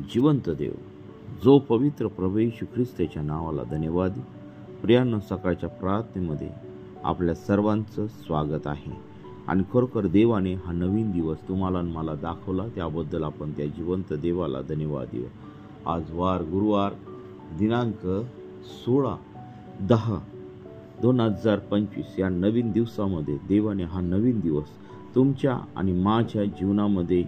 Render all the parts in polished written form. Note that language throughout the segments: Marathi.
जिवंत देव, जो पवित्र प्रभू येशू ख्रिस्ताच्या नावाला धन्यवाद. प्रियांनो, सकाळच्या प्रार्थनेमध्ये आपल्या सर्वांचं स्वागत आहे. आणि खरोखर देवाने हा नवीन दिवस तुम्हाला आणि मला दाखवला, त्याबद्दल आपण त्या जिवंत देवाला धन्यवाद देऊ. आज वार गुरुवार दिनांक 16/10/2025 या नवीन दिवसामध्ये देवाने हा नवीन दिवस तुमच्या आणि माझ्या जीवनामध्ये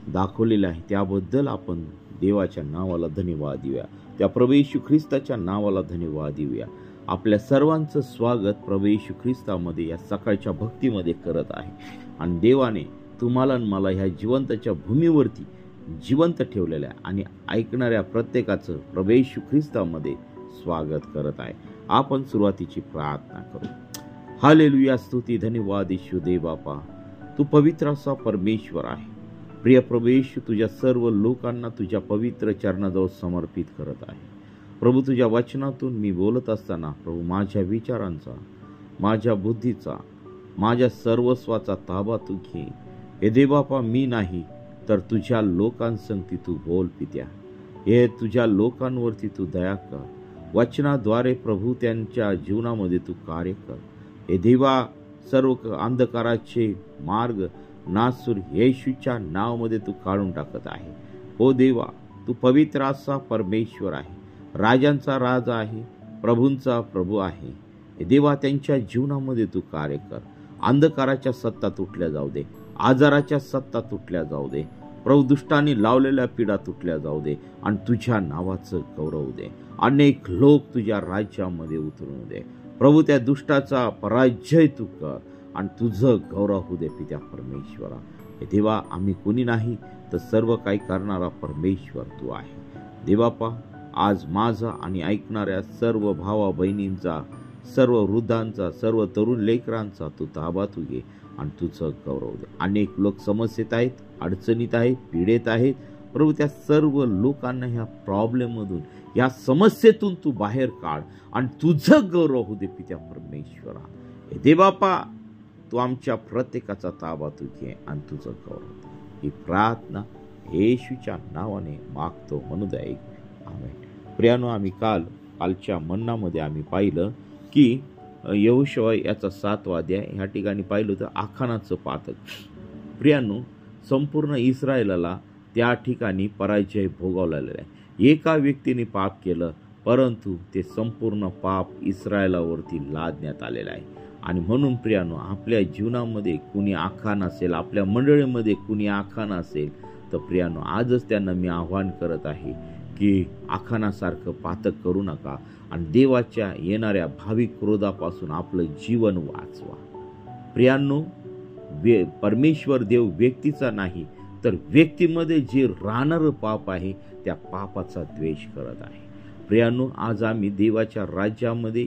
दाखवलेला आहे. त्याबद्दल आपण देवाच्या नावाला धन्यवाद देऊया. त्या प्रभू येशू ख्रिस्ताच्या नावाला धन्यवाद देऊया. आपल्या सर्वांचं स्वागत प्रभू येशू ख्रिस्तामध्ये या सकाळच्या भक्तीमध्ये करत आहे. आणि देवाने तुम्हाला आणि मला ह्या जिवंतच्या भूमीवरती जिवंत ठेवलेलं आहे आणि ऐकणाऱ्या प्रत्येकाचं प्रभू येशू ख्रिस्तामध्ये स्वागत करत आहे. आपण सुरुवातीची प्रार्थना करू. हालेलुया, स्तुती, धन्यवाद येशू देव बापा, तू पवित्र असा परमेश्वर आहे. प्रिय प्रभू येशू, तुझ्या सर्व लोकांना तुझ्या पवित्र चरणाजवळ समर्पित करत आहे. प्रभू, तुझ्या वचनातून मी बोलत असताना प्रभू माझ्या विचारांचा, माझ्या बुद्धीचा, माझ्या सर्वस्वाचा ताबा तू घे. हे देवबापा, मी नाही तर तुझ्या लोकांसंगती तू बोल पित्या. हे तुझ्या लोकांवरती तू दया कर. वचनाद्वारे प्रभू त्यांच्या जीवनामध्ये तू कार्य कर. हे देवा, सर्व अंधकाराचे मार्ग नासूर येशूच्या नावामध्ये तू काढून टाकत आहे. हो देवा, तू पवित्र असा परमेश्वर आहे, राजांचा राजा आहे, प्रभूंचा प्रभू आहे. देवा, त्यांच्या जीवनामध्ये तू कार्य कर. अंधकाराच्या सत्ता तुटल्या जाऊ दे, आजाराच्या सत्ता तुटल्या जाऊ दे, प्रभू दुष्टांनी लावलेल्या पीडा तुटल्या जाऊ दे आणि तुझ्या नावाचं गौरव दे. अनेक लोक तुझ्या राज्यामध्ये उतरून दे. प्रभू, त्या दुष्टाचा पराजय तू कर आणि तुझं गौरव होऊ दे पित्या परमेश्वरा. हे देवा, आम्ही कोणी नाही तर सर्व काही करणारा परमेश्वर तू आहे. देवापा, आज माझा आणि ऐकणाऱ्या सर्व भावा बहिणींचा, सर्व वृद्धांचा, सर्व तरुण लेकरांचा तू ताबा तू घे आणि तुझं गौरव दे. अनेक लोक समस्येत आहेत, अडचणीत आहेत, पीडित आहेत. प्रभू, त्या सर्व लोकांना ह्या प्रॉब्लेममधून, या समस्येतून तू बाहेर काढ आणि तुझं गौरव होऊ दे पित्या परमेश्वरा. हे देवापा, तू आमच्या प्रत्येकाचा ताबा तू घे आणि तुझं गौरव दे. ही प्रार्थना येशूच्या नावाने मागतो म्हणू दे. आमेन. प्रियानो, आम्ही कालच्या मन्नामध्ये आम्ही पाहिलं की यहोशुआ याचा 7वा अध्याय ह्या ठिकाणी पाहिलं तर आखानाचं पातक. प्रियानो, संपूर्ण इस्रायलाला त्या ठिकाणी पराजय भोगावलेला आहे. एका व्यक्तीने पाप केलं, परंतु ते संपूर्ण पाप इस्रायलावरती लादण्यात आलेलं आहे. आणि म्हणून प्रियानो, आपल्या जीवनामध्ये कुणी आखान असेल, आपल्या मंडळीमध्ये कुणी आखान असेल तर प्रियानो, आजच त्यांना मी आव्हान करत आहे की आखानासारखं पातक करू नका आणि देवाच्या येणाऱ्या भावी क्रोधापासून आपलं जीवन वाचवा. प्रियांनो, परमेश्वर देव व्यक्तीचा नाही तर व्यक्तीमध्ये जे राहणारं पाप आहे त्या पापाचा द्वेष करत आहे. प्रियांनो, आज आम्ही देवाच्या राज्यामध्ये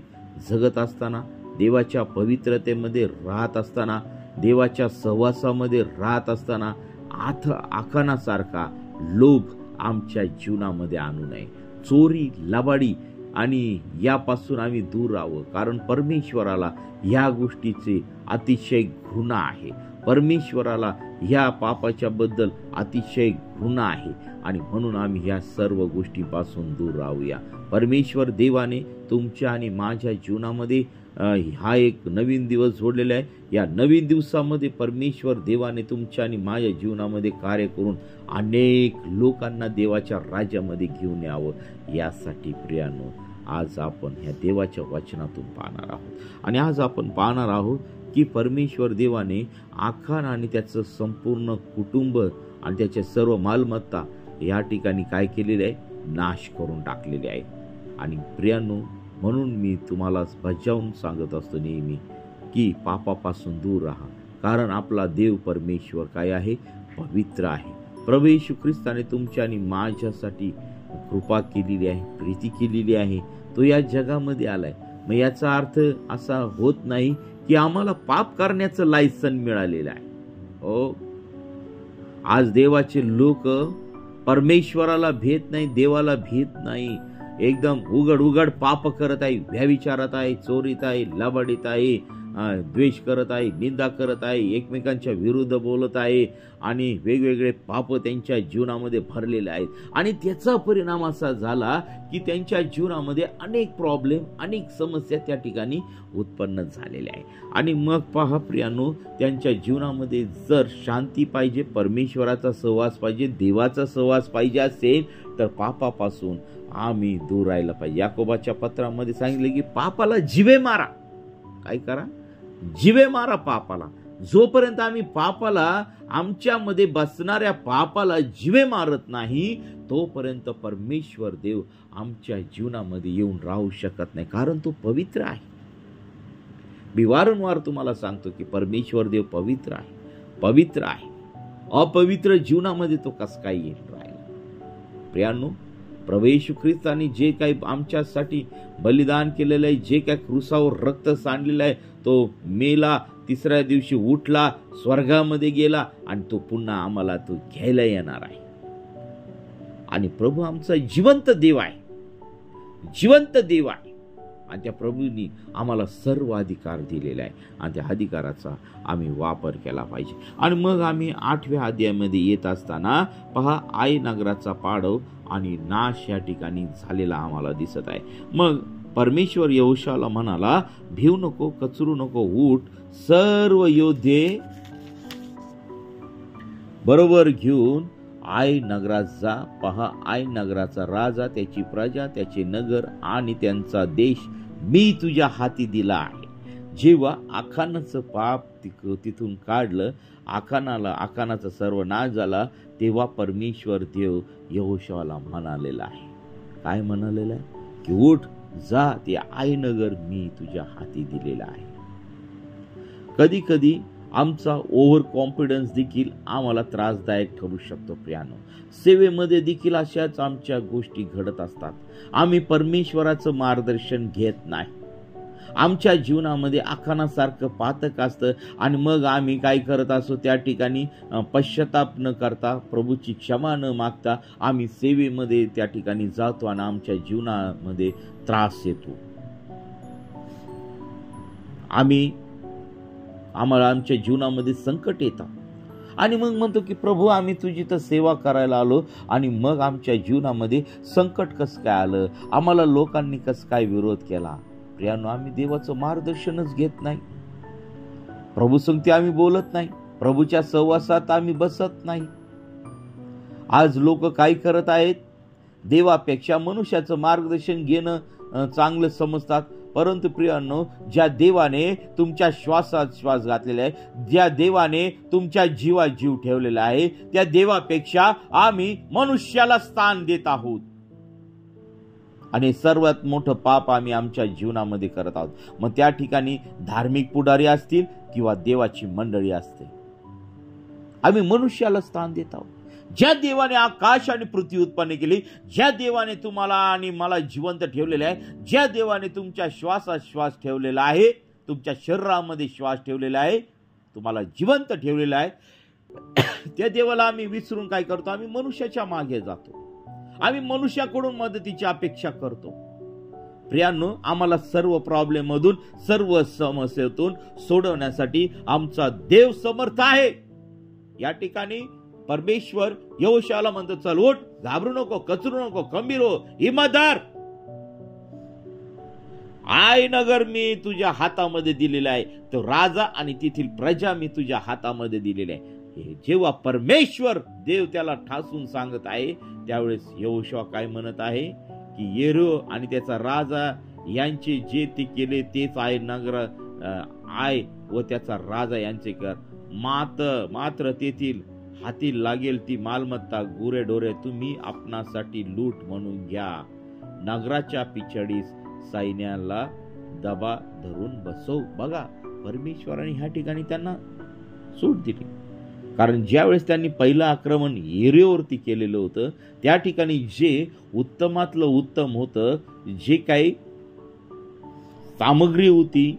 जगत असताना, देवाच्या पवित्रतेमध्ये राहत असताना, देवाच्या सहवासामध्ये राहत असताना आखानासारखा लोभ आमच्या जीवनामध्ये आणू नये. चोरी, लबाडी आणि यापासून आम्ही दूर राहावं, कारण परमेश्वराला ह्या गोष्टीचे अतिशय घृणा आहे. परमेश्वराला ह्या पापाच्या बद्दल अतिशय घृणा आहे आणि म्हणून आम्ही ह्या सर्व गोष्टींपासून दूर राहूया. परमेश्वर देवाने तुमच्या आणि माझ्या जीवनामध्ये हा एक नवीन दिवस जोडलेला आहे. या नवीन दिवसामध्ये परमेश्वर देवाने तुमच्या आणि माझ्या जीवनामध्ये कार्य करून अनेक लोकांना देवाच्या राज्यामध्ये घेऊन यावं. यासाठी प्रियानो, आज आपण ह्या देवाच्या वचनातून पाहणार आहोत. आणि आज आपण पाहणार आहोत की परमेश्वर देवाने आखान आणि त्याचं संपूर्ण कुटुंब आणि त्याच्या सर्व मालमत्ता या ठिकाणी काय केलेले आहे, नाश करून टाकलेले आहे. आणि प्रियानो, म्हणून मी तुम्हाला बजावून सांगत असतो नेहमी की पापापासून दूर राहा, कारण आपला देव परमेश्वर काय आहे, पवित्र आहे. प्रभू येशू ख्रिस्ताने तुमच्या आणि माझ्यासाठी कृपा केलेली आहे, प्रीती केलेली आहे. तो या जगामध्ये आलाय. मग याचा अर्थ असा होत नाही की आम्हाला पाप करण्याचं लायसन मिळालेलं आहे. हो, आज देवाचे लोक परमेश्वराला भेट नाही, देवाला भेट नाही, एकदम उघड उघड पाप करत आहे, व्यभिचारात आहे, चोरीत आहे, लबाडीत आहे, द्वेष करत आहे, निंदा करत आहे, एकमेकांच्या विरुद्ध बोलत आहे आणि वेगवेगळे पाप त्यांच्या जीवनामध्ये भरलेले आहेत. आणि त्याचा परिणाम असा झाला की त्यांच्या जीवनामध्ये अनेक प्रॉब्लेम, अनेक समस्या त्या ठिकाणी उत्पन्न झालेल्या आहे. आणि मग पहा प्रियानो, त्यांच्या जीवनामध्ये जर शांती पाहिजे, परमेश्वराचा सहवास पाहिजे, देवाचा सहवास पाहिजे असेल तर पापापासून आम्ही दूर राहायला पाहिजे. याकोबाच्या पत्रामध्ये सांगितले की पापाला जिवे मारा. काय करा? जिवे मारा पापाला. जोपर्यंत आम्ही पापाला, आमच्यामध्ये बसणाऱ्या पापाला जिवे मारत नाही, तोपर्यंत परमेश्वर देव आमच्या जीवनामध्ये येऊन राहू शकत नाही, कारण तो पवित्र आहे. मी वारंवार तुम्हाला सांगतो की परमेश्वर देव पवित्र आहे, पवित्र आहे. अपवित्र जीवनामध्ये तो कसं काय येईल राहिला? प्रियांनो, प्रभू येशू ख्रिस्ताने जे काही आमच्यासाठी बलिदान केलेलं आहे, जे काही क्रूसावर रक्त सांडलेलं आहे, तो मेला, तिसऱ्या दिवशी उठला, स्वर्गामध्ये गेला आणि तो पुन्हा आम्हाला तो घ्यायला येणार आहे. आणि प्रभू आमचा जिवंत देव आहे, जिवंत देव आहे. आणि त्या प्रभूंनी आम्हाला सर्व अधिकार दिलेला आहे आणि त्या अधिकाराचा आम्ही वापर केला पाहिजे. आणि मग आम्ही 8व्या अध्यायामध्ये येत असताना पहा, आई नगराचा पाडव आणि नाश या ठिकाणी झालेला आम्हाला दिसत आहे. मग परमेश्वर यहोशाला म्हणाला, भिऊ नको, कचरू नको, उठ, सर्व योद्धे बरोबर घेऊन आई नगरात जा. पहा, आई नगराचा राजा, त्याची प्रजा, त्याचे नगर आणि त्यांचा देश मी तुझ्या हाती दिला आहे. जेव्हा आखानाचं पाप तिथून काढलं, आखानाचा सर्व नाश झाला, तेव्हा परमेश्वर देव यहोशाला म्हणालेला आहे. काय म्हणालेलं आहे? की उठ, जा, ते आई नगर मी तुझ्या हाती दिलेला आहे. कधी कधी आमचा ओव्हर कॉन्फिडन्स देखील आम्हाला त्रासदायक ठरू शकतो. प्रियानो, सेवेमध्ये देखील अशाच आमच्या गोष्टी घडत असतात. आम्ही परमेश्वराचं मार्गदर्शन घेत नाही. आमच्या जीवनामध्ये आखानासारखं पातक असतं आणि मग आम्ही काय करत असतो, त्या ठिकाणी पश्चाताप न करता, प्रभूची क्षमा न मागता आम्ही सेवेमध्ये त्या ठिकाणी जातो आणि आमच्या जीवनामध्ये त्रास येतो. आम्हाला आमच्या जीवनामध्ये संकट येतात आणि मग म्हणतो की प्रभू, आम्ही तुझी तर सेवा करायला आलो आणि मग आमच्या जीवनामध्ये संकट कसं काय आलं, आम्हाला लोकांनी कसं काय विरोध केला. प्रियानो, आम्ही देवाचं मार्गदर्शनच घेत नाही, प्रभू संगती आम्ही बोलत नाही, प्रभूच्या सहवासात आम्ही बसत नाही. आज लोक काय करत आहेत, देवापेक्षा मनुष्याचं मार्गदर्शन घेणं चांगलं समजतात. परंतु प्रियांनो, ज्या देवाने तुमच्या श्वासात श्वास घातलेला आहे, ज्या देवाने तुमच्या जीवात जीव ठेवलेला आहे, त्या देवापेक्षा आम्ही मनुष्याला स्थान देत आहोत. आणि सर्वात मोठं पाप आम्ही आमच्या जीवनामध्ये करत आहोत. मग त्या ठिकाणी धार्मिक पुढारी असतील किंवा देवाची मंडळी असते, आम्ही मनुष्याला स्थान देत आहोत. ज्या देवाने आकाश आणि पृथ्वी उत्पन्न केली, ज्या देवाने तुम्हाला आणि मला जिवंत ठेवलेले आहे, ज्या देवाने तुमच्या श्वासात श्वास ठेवलेला आहे, तुमच्या शरीरामध्ये श्वास ठेवलेला आहे, तुम्हाला जिवंत ठेवलेला आहे, त्या देवाला आम्ही विसरून काय करतो, आम्ही मनुष्याच्या मागे जातो, आम्ही मनुष्याकडून मदतीची अपेक्षा करतो. प्रियांनो, आम्हाला सर्व प्रॉब्लेम मधून, सर्व समस्येतून सोडवण्यासाठी आमचा देव समर्थ आहे. या ठिकाणी परमेश्वर यहोशाला म्हणतो, चल उठ, घाबरू नको, कचरू नको, खंबीर हो, हिम्मत धर, आई नगर मी तुझ्या हातामध्ये दिलेला आहे, तो राजा आणि तेथील प्रजा मी तुझ्या हातामध्ये दिलेले आहे. जेव्हा परमेश्वर देव त्याला ठासून सांगत आहे, त्यावेळेस यहोशुआ काय म्हणत आहे की येरो आणि त्याचा राजा यांचे जे ते केले तेच आहे नगर आय व त्याचा राजा यांचे कर. मात्र तेथील हाती लागेल ती मालमत्ता, गुरे ढोरे तुम्ही आपणासाठी लूट म्हणून घ्या. नगराच्या पिछडीस सैन्याला दबा धरून बसव. बघा, परमेश्वराने ह्या ठिकाणी त्यांना सूट दिली, कारण ज्यावेळेस त्यांनी पहिलं आक्रमण येरीवरती केलेलं होतं, त्या ठिकाणी जे उत्तमातलं उत्तम होतं, जे काही सामग्री होती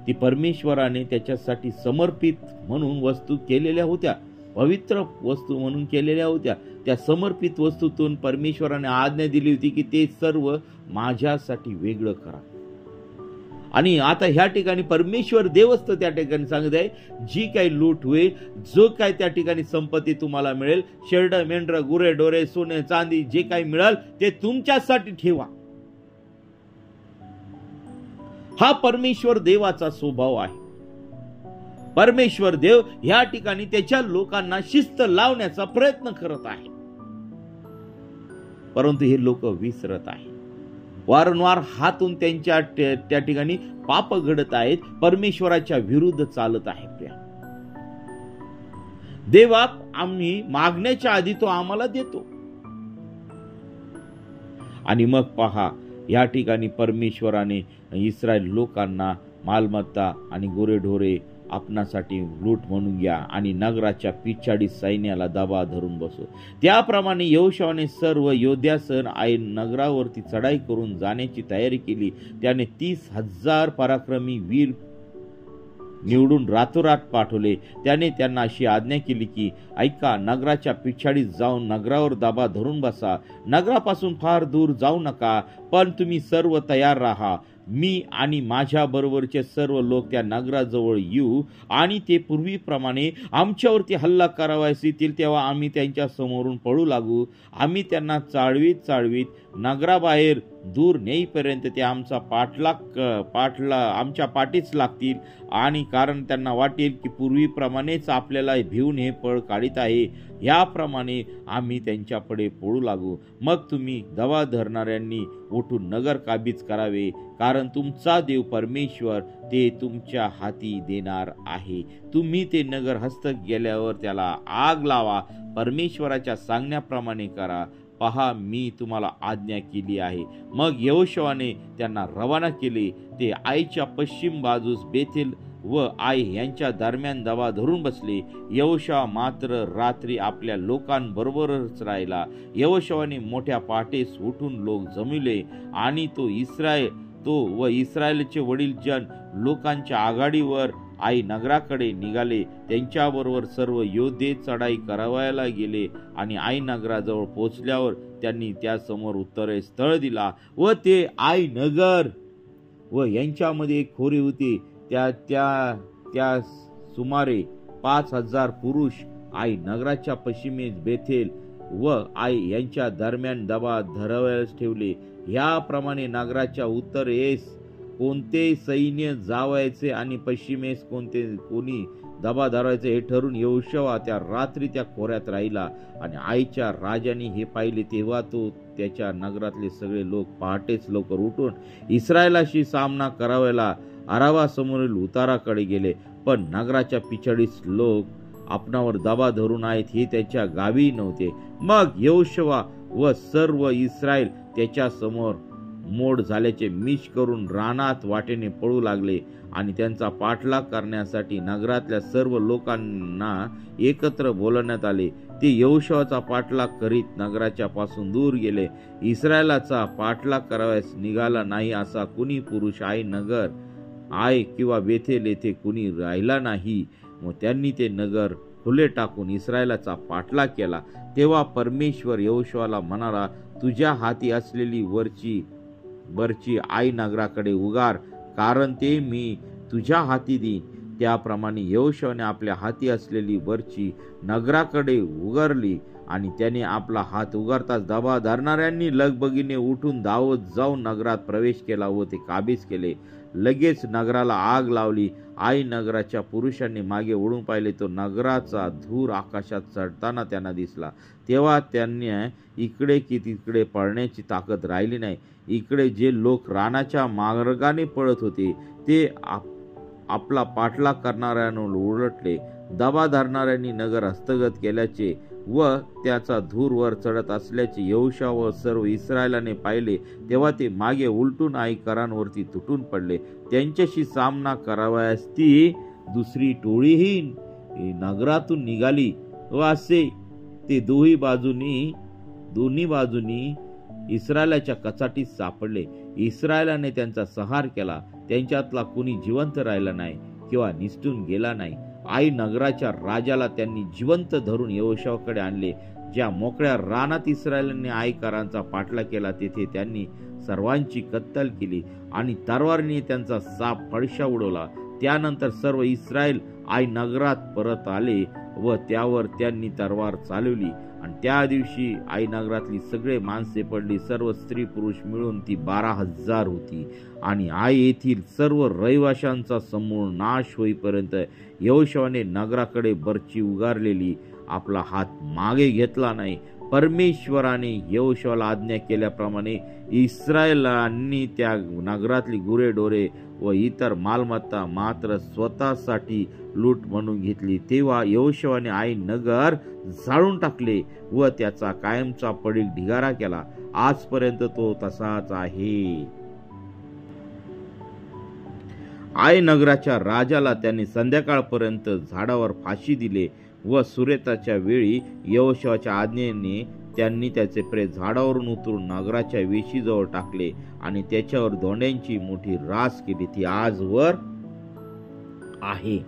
ती परमेश्वराने त्याच्यासाठी समर्पित म्हणून वस्तू केलेल्या होत्या, पवित्र वस्तू म्हणून केलेल्या होत्या. त्या समर्पित वस्तूतून परमेश्वराने आज्ञा दिली होती की ते सर्व माझ्यासाठी वेगळं करा. आणि आता ह्या ठिकाणी परमेश्वर देवस्थ त्या ठिकाणी सांगत आहे, जी काही लूट होईल, जो काही त्या ठिकाणी संपत्ती तुम्हाला मिळेल, शेरड मेंढर गुरे डोरे सोने चांदी जे काही मिळेल ते तुमच्यासाठी ठेवा. हा परमेश्वर देवाचा स्वभाव आहे. परमेश्वर देव ह्या ठिकाणी त्याच्या लोकांना शिस्त लावण्याचा प्रयत्न करत आहे, परंतु हे लोक विसरत आहेत. वारंवार हातून त्यांच्या त्या ठिकाणी पाप घडत आहेत, परमेश्वराच्या विरुद्ध चालत आहे. देवा आम्ही मागण्याच्या आधी तो आम्हाला देतो. आणि मग पहा, या ठिकाणी परमेश्वराने इस्रायल लोकांना मालमत्ता आणि गोरेढोरे आपणासाठी लूट म्हणून घ्या आणि नगराच्या पिछाडी सैन्याला दबा धरून बसो. त्याप्रमाणे यहोशूआने सर्व योद्ध्यासह आई नगरावरती चढाई करून जाण्याची तयारी केली. त्याने 30,000 पराक्रमी वीर निवडून रातोरात पाठवले. त्याने त्यांना अशी आज्ञा केली की, ऐका, नगराच्या पिछाडी जाऊन नगरावर दाबा धरून बसा. नगरापासून फार दूर जाऊ नका, पण तुम्ही सर्व तयार राहा. मी आणि माझ्या बरोबरचे सर्व लोक त्या नगराजवळ येऊ आणि ते पूर्वीप्रमाणे आमच्यावरती हल्ला करावयास येतील तेव्हा आम्ही त्यांच्या समोरून पळू लागू. आम्ही त्यांना चाळवीत नगराबाहेर दूर नेईपर्यंत ते आमच्या पाठीच लागतील. आणि कारण त्यांना वाटेल की पूर्वीप्रमाणेच आपल्याला भिवून हे पळ काढीत आहे, याप्रमाणे आम्ही त्यांच्याकडे पळू लागू. मग तुम्ही दबा धरणाऱ्यांनी उठून नगर काबीज करावे, कारण तुमचा देव परमेश्वर ते तुमच्या हाती देणार आहे. तुम्ही ते नगर हस्तक गेल्यावर त्याला आग लावा. परमेश्वराच्या सांगण्याप्रमाणे करा. पहा, मी तुम्हाला आज्ञा केली आहे. मग यहोशूआने त्यांना रवाना केले. ते आईच्या पश्चिम बाजूस बेथेल व आई यांच्या दरम्यान दबा धरून बसले. यहोशूआ मात्र रात्री आपल्या लोकांबरोबरच राहिला. यहोशूआने मोठ्या पहाटेस उठून लोक जमविले आणि तो व इस्रायलचे वडील जन लोकांच्या आघाडीवर आई नगराकडे निघाले. त्यांच्याबरोबर सर्व योद्धे चढाई करावयाला गेले आणि आई नगराजवळ पोहोचल्यावर त्यांनी त्यासमोर उत्तरेस स्थळ दिला व ते आई नगर व यांच्यामध्ये एक खोरी होती. त्या सुमारे 5,000 पुरुष आई नगराच्या पश्चिमेस बेथेल व आई यांच्या दरम्यान दबा धरावयास ठेवले. याप्रमाणे नगराच्या उत्तरेस कोणते सैन्य जावायचे आणि पश्चिमेस कोणी दबा धरायचे हे ठरून यहोशूआ त्या रात्री त्या खोऱ्यात राहिला. आणि आईच्या राजाने हे पाहिले तेव्हा तो त्याच्या नगरातले सगळे लोक पहाटेच लवकर उठून इस्रायलाशी सामना करावयाला अराबा समोरील उताराकडे गेले. पण नगराच्या पिछाडीस लोक आपणावर दबा धरून आहेत हे त्याच्या गावी नव्हते. मग यहोशूआ व सर्व इस्रायल त्याच्या समोर मोड झाल्याचे मिश करून रानात वाटेने पळू लागले आणि त्यांचा पाठलाग करण्यासाठी नगरातल्या सर्व लोकांना एकत्र बोलवण्यात आले. ते यहोशूआचा पाठलाग करीत नगराच्या पासून दूर गेले. इस्रायलाचा पाठलाग करावयास निघाला नाही असा कुणी पुरुष आई किंवा बेथेल येथे कुणी राहिला नाही. मग त्यांनी ते नगर खुले टाकून इस्रायलाचा पाठलाग केला. तेव्हा परमेश्वर यहोशूआला म्हणाला, तुझ्या हाती असलेली वरची आई नगराकडे उगार, कारण ते मी तुझ्या हाती देईन. त्याप्रमाणे यहोशूआने आपल्या हाती असलेली वरची नगराकडे उगारली आणि त्याने आपला हात उगारताच दबा धरणाऱ्यांनी लगबगीने उठून धावत जाऊन नगरात प्रवेश केला व ते काबीज केले. लगेच नगराला आग लावली. आई नगराच्या पुरुषांनी मागे वळून पाहिले तो नगराचा धूर आकाशात चढताना त्यांना दिसला. तेव्हा त्यांना इकडे की तिकडे पळण्याची ताकद राहिली नाही. इकडे जे लोक रानाच्या मार्गाने पळत होते ते आपला पाठलाग करणाऱ्यांवर उलटले. दबा धरणाऱ्यांनी नगर हस्तगत केल्याचे व त्याचा धूर वर चढत असल्याचे यहोशूआ व सर्व इस्रायलाने पाहिले. तेव्हा ते मागे उलटून आई करांवरती तुटून पडले. त्यांच्याशी सामना करावयास ती दुसरी टोळीही नगरातून निघाली व असे ते दोन्ही बाजूनी इस्रायलाच्या कचाटीत सापडले. इस्रायलाने त्यांचा संहार केला. त्यांच्यातला कुणी जिवंत राहिला नाही किंवा निसटून गेला नाही. आई नगराच्या राजाला त्यांनी जिवंत धरून यहोशूआकडे आणले. ज्या मोकळ्या रानात इस्रायलाने आईकारांचा पाठलाग केला तेथे त्यांनी सर्वांची कत्तल केली आणि तलवारीने त्यांचा साप फडशा उडवला. त्यानंतर सर्व इस्रायल आई नगरात परत आले व त्यावर त्यांनी तलवार चालवली आणि त्या दिवशी आई नगरातली सगळे माणसे पडली. सर्व स्त्री पुरुष मिळून ती 12,000 होती. आणि आई येथील सर्व रहिवाशांचा समूळ नाश होईपर्यंत यहोशुआने नगराकडे बर्ची उगारलेली आपला हात मागे घेतला नाही. परमेश्वराने यहोशुआला आज्ञा केल्याप्रमाणे इस्रायलांनी त्या नगरातली गुरेढोरे व इतर मालमत्ता मात्र स्वतःसाठी लूट म्हणून घेतली. तेव्हा यहोशुआने आई नगर जाळून टाकले व त्याचा कायमचा पडीक ढिगारा केला. आजपर्यंत तो तसाच आहे. आई नगराच्या राजाला त्यांनी संध्याकाळपर्यंत झाडावर फाशी दिले व सूर्यास्ताच्या वेळी यहोशुआच्या आज्ञेने त्यांनी त्याचे प्रेत झाडावरून उतरून नगराच्या वेशीजवळ टाकले आणि त्याच्यावर धोंड्यांची मोठी रास केली. ती आजवर आहे.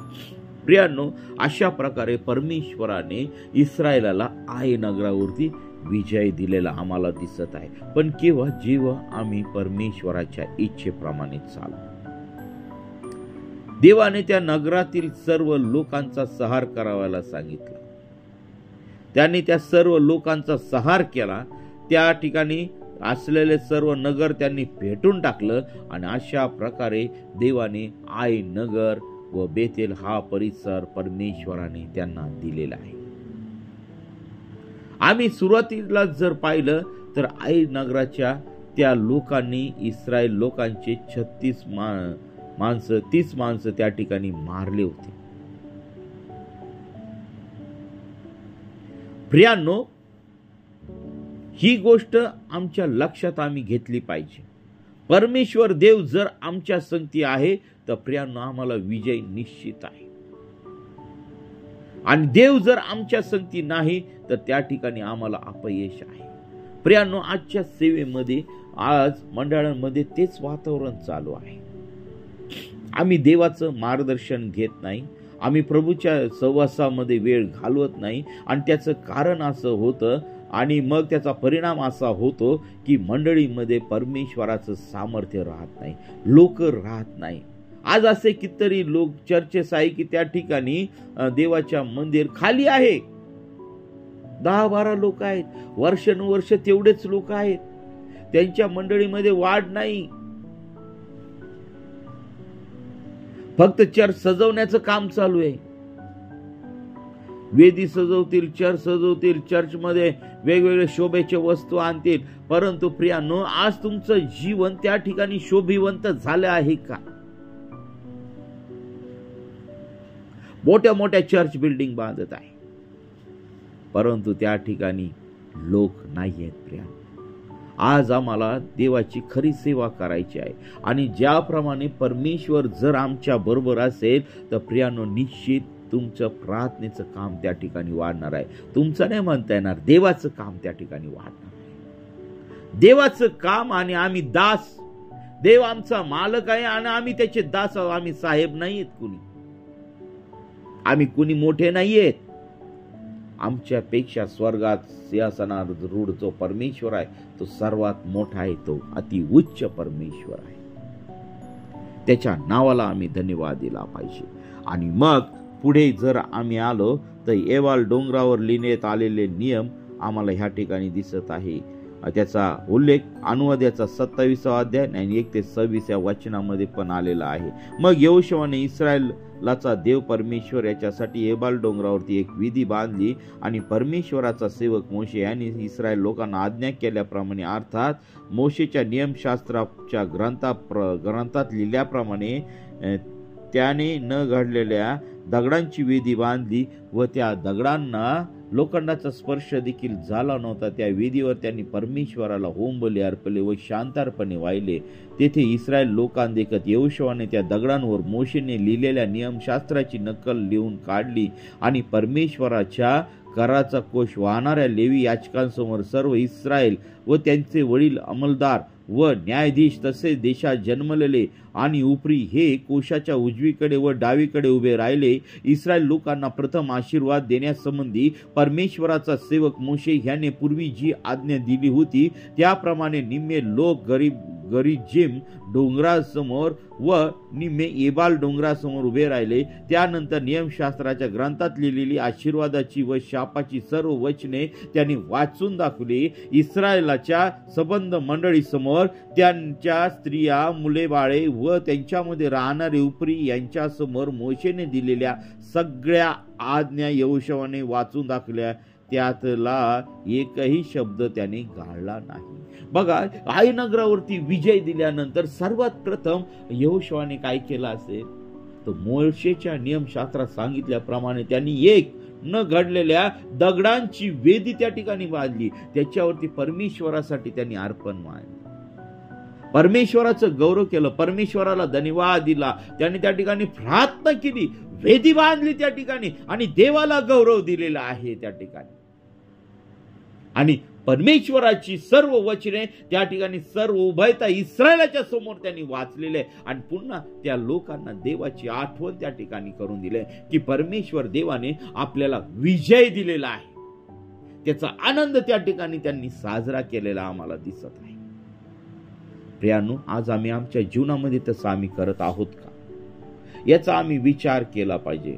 प्रियांनो, अशा प्रकारे परमेश्वराने इस्रायलाला आई नगरावरती विजय दिलेला आम्हाला दिसत आहे. पण केव्हा? जेव्हा आम्ही परमेश्वराच्या इच्छेप्रमाणे चालू. देवाने त्या नगरातील सर्व लोकांचा संहार करायला सांगितलं. त्यांनी त्या सर्व लोकांचा संहार केला. त्या ठिकाणी असलेले सर्व नगर त्यांनी पेटून टाकलं आणि अशा प्रकारे देवाने आई नगर व बेतेल हा परिसर परमेश्वराने त्यांना दिलेला आहे. आम्ही सुरुवातीला जर पाहिलं तर आई नगराच्या त्या लोकांनी इस्रायल लोकांचे 30 माणसं त्या ठिकाणी मारले होते. प्रियांनो, ही गोष्ट आमच्या लक्षात आम्ही घेतली पाहिजे. परमेश्वर देव जर आमच्या संगती आहे तर प्रियांनो आम्हाला विजय निश्चित आहे. आणि देव जर आमच्या संगती नाही तर त्या ठिकाणी आम्हाला अपयश आहे. प्रियांनो, आजच्या सेवेमध्ये आज मंडळांमध्ये तेच वातावरण चालू आहे. आम्ही देवाचं मार्गदर्शन घेत नाही. आम्ही प्रभूच्या सहवासामध्ये वेळ घालवत नाही आणि त्याचं कारण असं होतं आणि मग त्याचा परिणाम असा होतो की मंडळीमध्ये परमेश्वराचं सामर्थ्य राहत नाही, लोक राहत नाही. आज असे कितीतरी लोक चर्चेस आहे की त्या ठिकाणी देवाच्या मंदिर खाली आहे. 10-12 लोक आहेत. वर्षानुवर्ष तेवढेच लोक आहेत. त्यांच्या मंडळीमध्ये वाढ नाही. फक्त चर्च सजवण्याचं काम चालू आहे. वेदी सजवतील, चर्च सजवतील, चर्चमध्ये वेगवेगळे शोभेचे वस्तू आणतील. परंतु प्रियांनो, आज तुमचं जीवन त्या ठिकाणी शोभिवंत झालं आहे का? मोठ्या मोठ्या चर्च बिल्डिंग बांधत आहे, परंतु त्या ठिकाणी लोक नाही आहेत. प्रियांनो, आज आम्हाला देवाची खरी सेवा करायची आहे आणि ज्याप्रमाणे परमेश्वर जर आमच्या बरोबर असेल तर प्रियांनो निश्चित तुमचं प्रार्थनेचं काम त्या ठिकाणी वाढणार आहे. तुमचं नाही म्हणता येणार, देवाचं काम त्या ठिकाणी वाढणार आहे. देवाचं काम आणि आम्ही दास. देव आमचा मालक आहे आणि आम्ही त्याचे दास आहोत. आम्ही साहेब नाहीयेत कुणी, आम्ही कुणी मोठे नाहीयेत. आमच्यापेक्षा स्वर्गात सिंहासनारूढ जो परमेश्वर आहे तो सर्वात मोठा आहे, तो अति उच्च परमेश्वर आहे. त्याच्या नावाला आम्ही धन्यवाद दिला पाहिजे. आणि मग पुढे जर आम्ही आलो तर एवाल डोंगरावर लिहिण्यात आलेले नियम आम्हाला ह्या ठिकाणी दिसत आहे. त्याचा उल्लेख अनुवादाचा 27वा अध्याय आणि 1 ते 26 वचनामध्ये पण आलेला आहे. मग यहोशुआने इस्रायलाचा देव परमेश्वर याच्यासाठी एबाल डोंगरावरती एक विधी बांधली आणि परमेश्वराचा सेवक मोशे यांनी इस्रायल लोकांना आज्ञा केल्याप्रमाणे, अर्थात मोशेच्या नियमशास्त्राच्या ग्रंथात लिहिल्याप्रमाणे त्याने न घडलेल्या दगडांची वेदी बांधली व त्या दगडांना लोखंडाचा स्पर्श देखील झाला नव्हता. त्या वेदीवर त्यांनी परमेश्वराला होमबली अर्पले व शांतार्पणे वाहिले. तेथे इस्रायल लोकांदेखत यहोशुआने त्या दगडांवर मोशेने लिहिलेल्या नियमशास्त्राची नक्कल लिहून काढली आणि परमेश्वराच्या कराचा कोष वाहणाऱ्या लेवी याजकांसमोर सर्व इस्रायल व त्यांचे वडील अंमलदार व न्यायाधीश तसेच देशात जन्मलेले आणि उपरी हे कोशाच्या उजवीकडे व डावीकडे उभे राहिले. इस्रायल लोकांना प्रथम आशीर्वाद देण्यासंबंधी परमेश्वराचा सेवक मोशे ह्याने पूर्वी जी आज्ञा दिली होती त्याप्रमाणे निम्मे लोक गरिजिम डोंगरासमोर व निम्मे एबाल डोंगरासमोर उभे राहिले. त्यानंतर नियमशास्त्राच्या ग्रंथात लिहिलेली आशीर्वादाची व शापाची सर्व वचने त्यांनी वाचून दाखवली. इस्रायलाच्या संबंध मंडळी समोर त्यांच्या स्त्रिया, मुले, बाळे व त्यांच्यामध्ये राहणारे उपरी यांच्यासमोर मोशेने दिलेल्या सगळ्या आज्ञा यहोशुआने वाचून दाखवल्या. त्यातला एकही शब्द त्याने गाळला नाही. बघा, आई नगरावरती विजय दिल्यानंतर सर्वात प्रथम यहोशुआने काय केलं असेल तर मोशेच्या नियमशास्त्रात सांगितल्याप्रमाणे त्यांनी एक न घडलेल्या दगडांची वेदी त्या ठिकाणी बांधली. त्याच्यावरती परमेश्वरासाठी त्यांनी अर्पण मानले, परमेश्वराचं गौरव केलं, परमेश्वराला धन्यवाद दिला. त्यांनी त्या ठिकाणी प्रार्थना केली, वेदी बांधली त्या ठिकाणी आणि देवाला गौरव दिलेला आहे त्या ठिकाणी. आणि परमेश्वराची सर्व वचने त्या ठिकाणी सर्व उभयता इस्रायलाच्या समोर त्यांनी वाचलेले आणि पुन्हा त्या लोकांना देवाची आठवण त्या ठिकाणी करून दिले की परमेश्वर देवाने आपल्याला विजय दिलेला आहे. त्याचा आनंद त्या ठिकाणी त्यांनी साजरा केलेला आम्हाला दिसत आहे. प्रियानो, आज आम्ही आमच्या जीवनामध्ये तसं आम्ही करत आहोत का, याचा आम्ही विचार केला पाहिजे.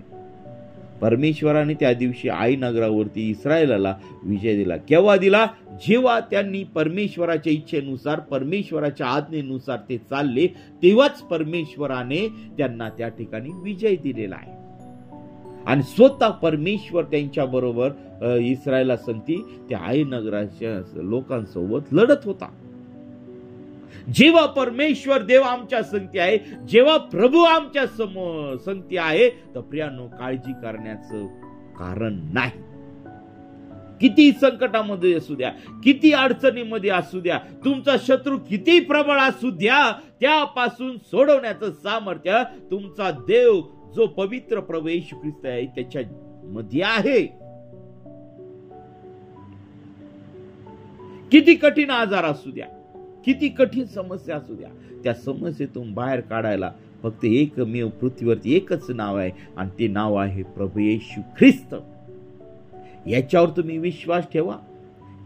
परमेश्वराने त्या दिवशी आई नगरावरती इस्रायलाला विजय दिला. केव्हा दिला? जेव्हा त्यांनी परमेश्वराच्या इच्छेनुसार, परमेश्वराच्या आज्ञेनुसार ते चालले, तेव्हाच परमेश्वराने त्यांना त्या ठिकाणी विजय दिलेला आहे. आणि स्वतः परमेश्वर त्यांच्या बरोबर इस्रायला संगती त्या आई नगराच्या लोकांसोबत लढत होता. जेव्हा परमेश्वर देव आमच्या संगती आहे, जेव्हा प्रभू आमच्या संगती आहे, तर प्रियानो काळजी करण्याचं कारण नाही. किती संकटामध्ये असू द्या, किती अडचणीमध्ये असू द्या, तुमचा शत्रू किती प्रबळ असू द्या, त्यापासून सोडवण्याचं सामर्थ्य तुमचा देव जो पवित्र प्रभू येशू ख्रिस्त आहे त्याच्या मध्ये आहे. किती कठीण आजार असू द्या, किती कठीण समस्या असू द्या, त्या समस्येतून बाहेर काढायला फक्त एकमेव पृथ्वीवरती एकच नाव आहे आणि ते नाव आहे प्रभू येशू ख्रिस्त. याच्यावर तुम्ही विश्वास ठेवा.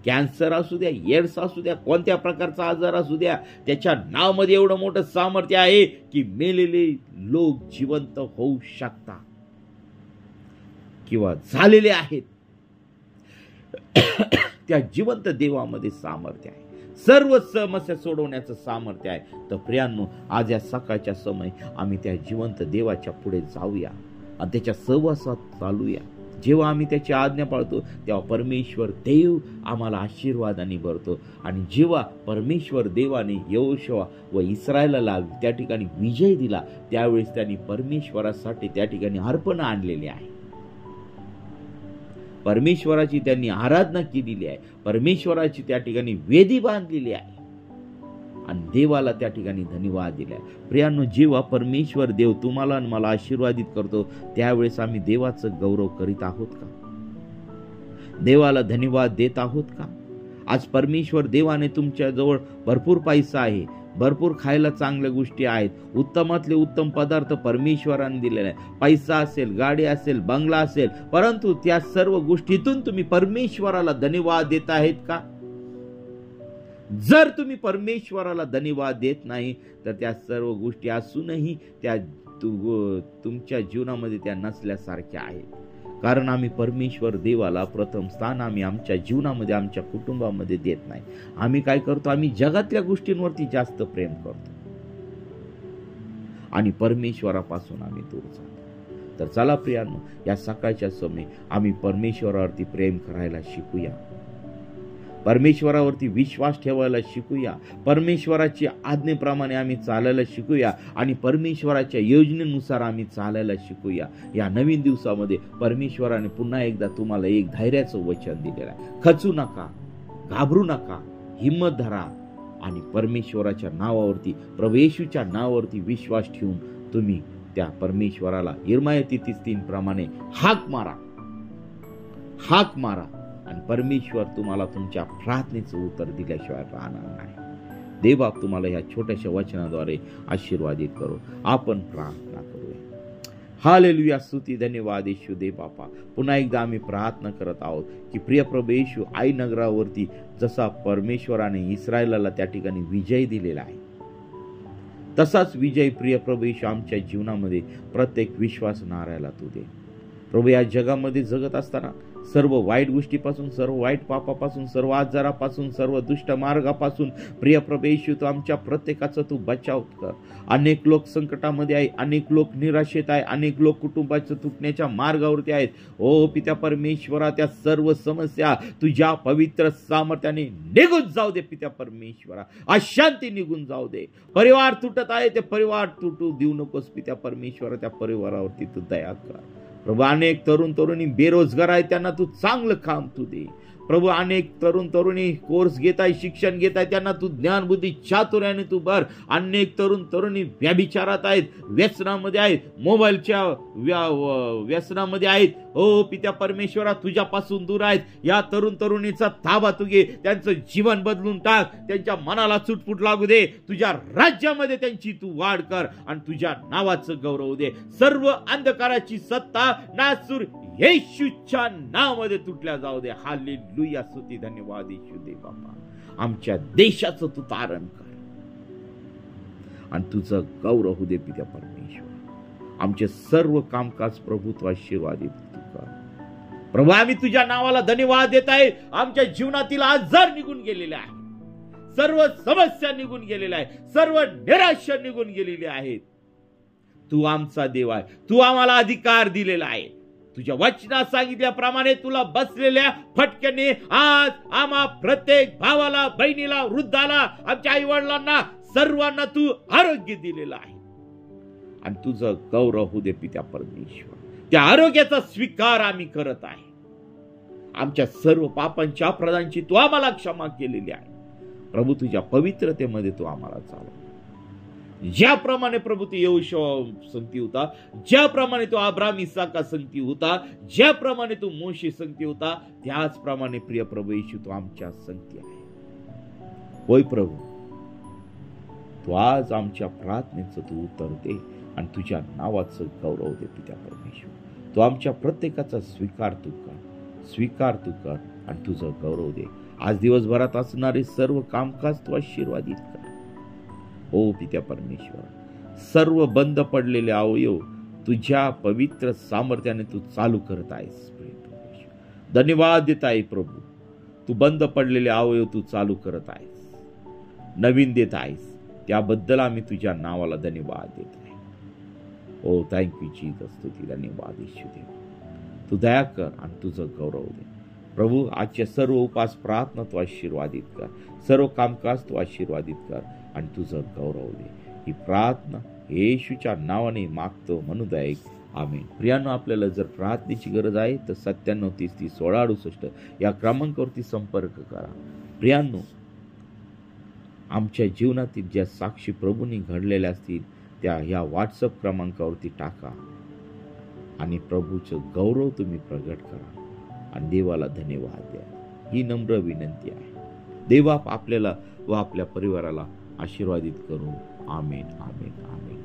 कॅन्सर असू द्या, एड्स असू द्या, कोणत्या प्रकारचा आजार असू द्या, त्याच्या नावामध्ये एवढं मोठं सामर्थ्य आहे की मेलेले लोक जिवंत होऊ शकतात किंवा झालेले आहेत. त्या जिवंत देवामध्ये सामर्थ्य आहे, सर्व समस्या सोडवण्याचं सामर्थ्य आहे. तर प्रियांनो, आज या सकाळच्या समय आम्ही त्या जिवंत देवाच्या पुढे जाऊया आणि त्याच्या सहवासात चालूया. जेव्हा आम्ही त्याची आज्ञा पाळतो तेव्हा परमेश्वर देव आम्हाला आशीर्वादाने भरतो. आणि जेव्हा परमेश्वर देवाने यहोशुआ व इस्रायलाला त्या ठिकाणी विजय दिला, त्यावेळेस त्यांनी परमेश्वरासाठी त्या ठिकाणी अर्पण आणलेले आहे. परमेश्वराची त्यांनी आराधना केलेली आहे, परमेश्वराची त्या ठिकाणी वेदी बांधलेली आहे आणि देवाला त्या ठिकाणी धन्यवाद दिलाय. प्रियांनो, जेव्हा परमेश्वर देव तुम्हाला आणि मला आशीर्वादित करतो त्यावेळेस आम्ही देवाचं गौरव करीत आहोत का? देवाला धन्यवाद देत आहोत का? आज परमेश्वर देवाने तुमच्या जवळ भरपूर पैसा आहे, भरपूर खायला चांगल्या गोष्टी आहेत, उत्तमातले उत्तम पदार्थ परमेश्वराने दिलेले आहे. पैसा असेल, गाडी असेल, बंगला असेल, परंतु त्या सर्व गोष्टीतून तुम्ही परमेश्वराला धन्यवाद देत आहेत का? जर तुम्ही परमेश्वराला धन्यवाद देत नाही तर त्या सर्व गोष्टी असूनही त्या तुमच्या जीवनामध्ये त्या नसल्यासारख्या आहेत. कारण आम्ही परमेश्वर देवाला प्रथम स्थान आम्ही आमच्या जीवनामध्ये, आमच्या कुटुंबामध्ये देत नाही. आम्ही काय करतो? आम्ही जगातल्या गोष्टींवरती जास्त प्रेम करतो आणि परमेश्वरापासून आम्ही दूर जातो. तर चला प्रियांनो, या सकाळच्या समय आम्ही परमेश्वरावरती प्रेम करायला शिकूया, परमेश्वरावरती विश्वास ठेवायला शिकूया, परमेश्वराची आज्ञेप्रमाणे आम्ही चालायला शिकूया आणि परमेश्वराच्या योजनेनुसार आम्ही चालायला शिकूया. या नवीन दिवसामध्ये परमेश्वराने पुन्हा एकदा तुम्हाला एक धैर्याचं वचन दिलेलं आहे. खचू नका, घाबरू नका, हिम्मत धरा आणि परमेश्वराच्या नावावरती, प्रभू येशूच्या नावावरती विश्वास ठेवून तुम्ही त्या परमेश्वराला यिर्मया 33:3 प्रमाणे हाक मारा. हाक मारा आणि परमेश्वर तुम्हाला तुमच्या प्रार्थनेचं उत्तर दिल्याशिवाय राहणार नाही. देवबाप तुम्हाला ह्या छोट्याशा वचनाद्वारे आशीर्वादित करो. आपण प्रार्थना करूया. हालेलुया, स्तुती, धन्यवाद येशू देव बापा. पुन्हा एकदा आम्ही प्रार्थना करत आहोत की प्रिय प्रभू येशू, आई नगरावरती जसा परमेश्वराने इस्रायलाला त्या ठिकाणी विजय दिलेला आहे, तसाच विजय प्रिय प्रभू येशू आमच्या जीवनामध्ये प्रत्येक विश्वासणाऱ्याला तू दे. प्रभू, या जगामध्ये जगत असताना सर्व वाईट गोष्टीपासून, सर्व वाईट पापापासून, सर्व आजारापासून, सर्व दुष्ट मार्गापासून प्रिय प्रभू येशू तू आमच्या प्रत्येकाचा तू बचाव कर. अनेक लोक संकटामध्ये आहे, अनेक लोक निराशेत आहे, अनेक लोक कुटुंबाच्या तुटण्याच्या मार्गावरती आहेत. ओ पित्या परमेश्वरा, त्या सर्व समस्या तुझ्या पवित्र सामर्थ्याने निघून जाऊ दे. पित्या परमेश्वरा, अशांती निघून जाऊ दे. परिवार तुटत आहे, ते परिवार तुटू देऊ नकोस. पित्या परमेश्वरा, त्या परिवारावरती तू दया कर. प्रभू, अनेक तरुण तरुणी बेरोजगार आहेत, त्यांना तू चांगलं काम तू दे. प्रभू, अनेक तरुण तरुणी कोर्स घेत आहे, शिक्षण घेत आहे, त्यांना तू ज्ञान बुद्धी चातुर्याने तू भर. अनेक तरुण तरुणी व्यभिचारात आहेत, व्यसनामध्ये आहेत, मोबाईलच्या व्यसनामध्ये आहेत. ओ पित्या परमेश्वरा, तुझ्यापासून दूर आहेत. या तरुण तरुणीचा ताबा तू घे, त्यांचं जीवन बदलून टाक, त्यांच्या मनाला चुटपुट लागू दे. तुझ्या राज्यामध्ये त्यांची तू वाढ कर आणि तुझ्या नावाचं गौरव दे. सर्व अंधकाराची सत्ता नासूर येशूच्या नावामध्ये तुटल्या जाऊ दे. हालेलुया, स्तुती, धन्यवाद येशू दे बाबा. आमच्या देशाचं तू तारण कर आणि तुझं गौरव होऊ दे. पित्या परमेश्वर, आमचे सर्व कामकाज प्रभू तू आशीर्वादित तू कर. प्रभू, आम्ही तुझ्या नावाला धन्यवाद देत आहे. आमच्या जीवनातील आजार निघून गेलेले आहे, सर्व समस्या निघून गेलेल्या आहे, सर्व निराशा निघून गेलेली आहेत. तू आमचा देव आहे, तू आम्हाला अधिकार दिलेला आहे. तुझ्या वचनात सांगितल्याप्रमाणे तुला बसलेल्या फटक्याने आज आम्हा प्रत्येक भावाला, बहिणीला, वृद्धाला, आमच्या आई वडिलांना, सर्वांना तू आरोग्य दिलेलं आहे आणि तुझं गौरव होऊ दे. पित्या परमेश्वर, त्या आरोग्याचा स्वीकार आम्ही करत आहे. आमच्या सर्व पापांच्या अपराधांची तू आम्हाला क्षमा केलेली आहे. प्रभू, तुझ्या पवित्रतेमध्ये तू आम्हाला चालव. ज्याप्रमाणे प्रभू तू यहोशुआ संगती होता, ज्याप्रमाणे तो अब्राम इसाका संगती होता, ज्याप्रमाणे तू मोशे संगती होता, त्याचप्रमाणे प्रिय प्रभू येशू तू आमच्या संगती आहे. होय प्रभू, तू आज आमच्या प्रार्थनेचं तू उत्तर दे आणि तुझ्या नावाचं गौरव दे. पित्या परमेश्वर, तू आमच्या प्रत्येकाचा स्वीकार तू कर आणि तुझं गौरव दे. आज दिवसभरात असणारे सर्व कामकाज तू आशीर्वादित कर. ओ पित्या परमेश्वर, सर्व बंद पडलेले अवयव तुझ्या पवित्र सामर्थ्याने तू चालू करत आहेस. धन्यवाद देत आहे प्रभू, तू बंद पडलेले अवयव तू चालू करत आहेस, नवीन देत आहेस. त्याबद्दल आम्ही तुझ्या नावाला धन्यवाद देत आहे. ओ थँक्यू जीसस, स्तुती, धन्यवाद येशू देव. तू दया कर आणि तुझं गौरव दे. प्रभू, आजच्या सर्व उपास प्रार्थना तू आशीर्वादित कर, सर्व कामकाज तू आशीर्वादित कर आणि तुझं गौरव दे. ही प्रार्थना येशूच्या नावाने मागतो म्हणून ऐक. आमेन. प्रियांनो, आपल्याला जर प्रार्थनेची गरज आहे तर 9730301668 या क्रमांकावरती संपर्क करा. प्रियांनो, आमच्या जीवनातील ज्या साक्षी प्रभूंनी घडलेल्या असतील त्या ह्या व्हॉट्सअप क्रमांकावरती टाका आणि प्रभूचं गौरव तुम्ही प्रगट करा आणि देवाला धन्यवाद द्या. ही नम्र विनंती आहे. देव आपल्याला व आपल्या परिवाराला आशीर्वादित करू. आमेन, आमेन, आमेन.